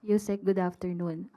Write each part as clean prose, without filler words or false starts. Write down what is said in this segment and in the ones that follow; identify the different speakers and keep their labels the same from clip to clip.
Speaker 1: Yusek, good afternoon.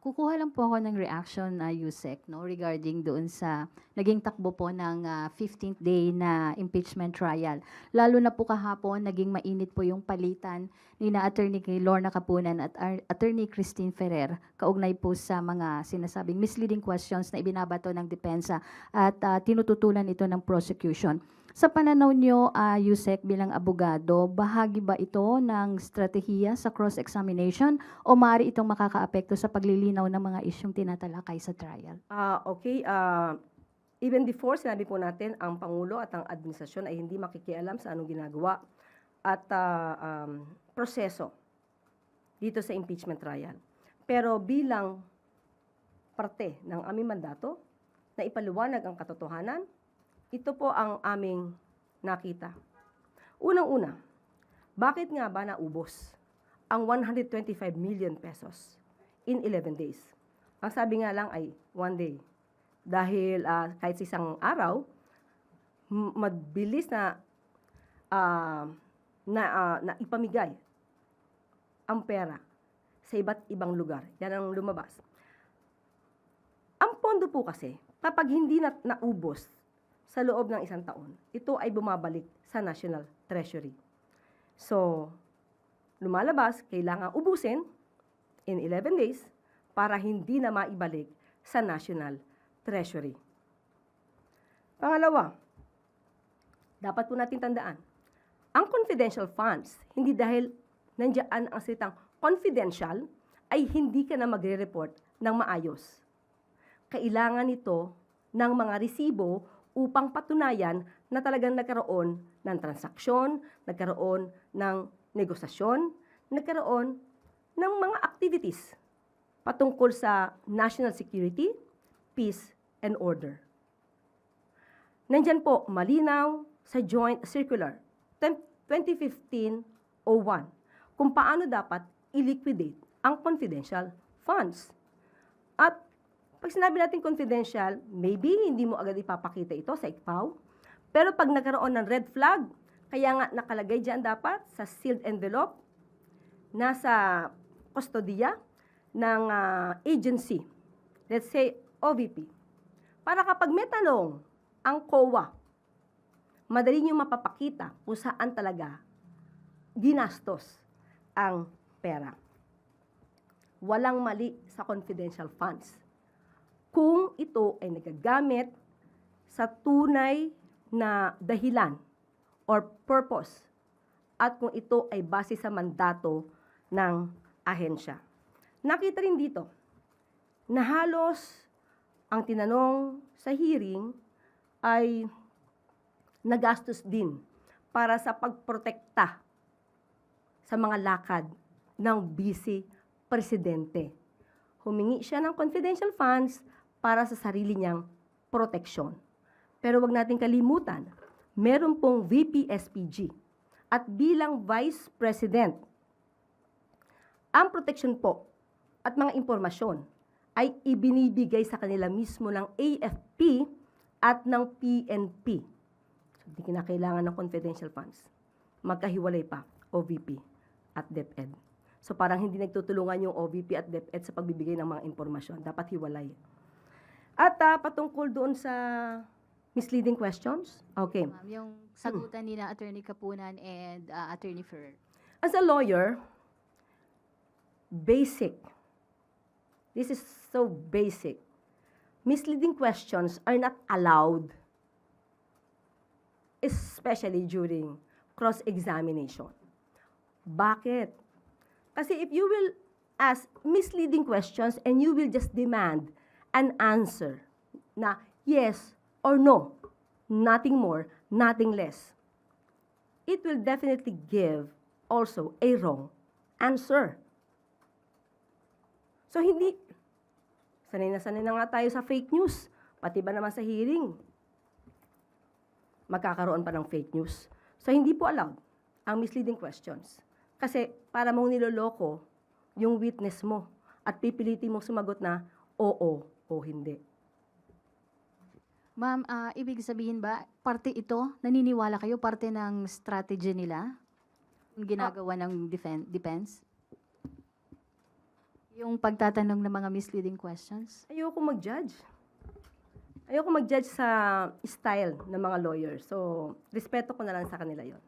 Speaker 1: Kukuha lang po ako ng reaction na Yusek, no, regarding doon sa naging takbo po ng 15th day na impeachment trial. Lalo na po kahapon, naging mainit po yung palitan ni na Attorney kay Lorna Capunan at Attorney Christine Ferrer kaugnay po sa mga sinasabing misleading questions na ibinabato ng depensa at tinututulan ito ng prosecution. Sa pananaw nyo, Yusek, bilang abogado, bahagi ba ito ng strategiya sa cross-examination o maaari itong makakaapekto sa paglilinaw ng mga isyong tinatalakay sa trial?
Speaker 2: Okay. Even before, sinabi po natin, ang Pangulo at ang administrasyon ay hindi makikialam sa anong ginagawa at proseso dito sa impeachment trial. Pero bilang parte ng aming mandato na ipaliwanag ang katotohanan, ito po ang aming nakita. Unang-una, bakit nga ba naubos ang 125 million pesos in 11 days? Ang sabi nga lang ay 1 day. Dahil kahit sa isang araw, mabilis na ipamigay ang pera sa iba't ibang lugar. Yan ang lumabas. Ang pondo po kasi, kapag hindi naubos sa loob ng isang taon, ito ay bumabalik sa National Treasury. So, lumalabas, kailangan ubusin in 11 days para hindi na maibalik sa National Treasury. Pangalawa, dapat po natin tandaan, ang confidential funds, hindi dahil nandiyan ang salitang confidential, ay hindi ka na magre-report ng maayos. Kailangan ito ng mga resibo upang patunayan na talagang nagkaroon ng transaksyon, nagkaroon ng negosasyon, nagkaroon ng mga activities patungkol sa national security, peace, and order. Nandyan po, malinaw sa Joint Circular 2015-01 kung paano dapat i-liquidate ang confidential funds. At pag sinabi natin confidential, maybe hindi mo agad ipapakita ito sa ICPAW, pero pag nagkaroon ng red flag, kaya nga nakalagay dyan dapat sa sealed envelope, nasa kustodiya ng agency, let's say OVP, para kapag may tanong ang COA, madali nyo mapapakita kung saan talaga ginastos ang pera. Walang mali sa confidential funds kung ito ay nagagamit sa tunay na dahilan or purpose at kung ito ay base sa mandato ng ahensya. Nakita rin dito na halos ang tinanong sa hearing ay nagastos din para sa pagprotekta sa mga lakad ng vice presidente. Humingi siya ng confidential funds para sa sarili niyang proteksyon. Pero wag natin kalimutan, meron pong VP-SPG at bilang Vice President, ang proteksyon po at mga impormasyon ay ibinibigay sa kanila mismo ng AFP at ng PNP. So, hindi kinakailangan ng confidential funds. Magkahiwalay pa, OVP at DepEd. So parang hindi nagtutulungan yung OVP at DepEd sa pagbibigay ng mga impormasyon. Dapat hiwalay. At patungkol doon sa misleading questions, okay.
Speaker 1: Ma'am, yung sagutan ni na Attorney Capunan and Attorney Ferrer.
Speaker 2: As a lawyer, basic. This is so basic. Misleading questions are not allowed, especially during cross-examination. Bakit? Kasi if you will ask misleading questions and you will just demand an answer na yes or no, nothing more, nothing less, it will definitely give also a wrong answer. So hindi, sanay na nga tayo sa fake news, pati ba naman sa hearing, magkakaroon pa ng fake news. So hindi po allowed ang misleading questions. Kasi para mong niloloko yung witness mo at pipilitin mong sumagot na oo o hindi.
Speaker 1: Ma'am, ibig sabihin ba, parte ito, naniniwala kayo, parte ng strategy nila? Yung ginagawa ng defense? Yung pagtatanong ng mga misleading questions?
Speaker 2: Ayoko mag-judge. Ayoko mag-judge sa style ng mga lawyers. So, respeto ko na lang sa kanila yon.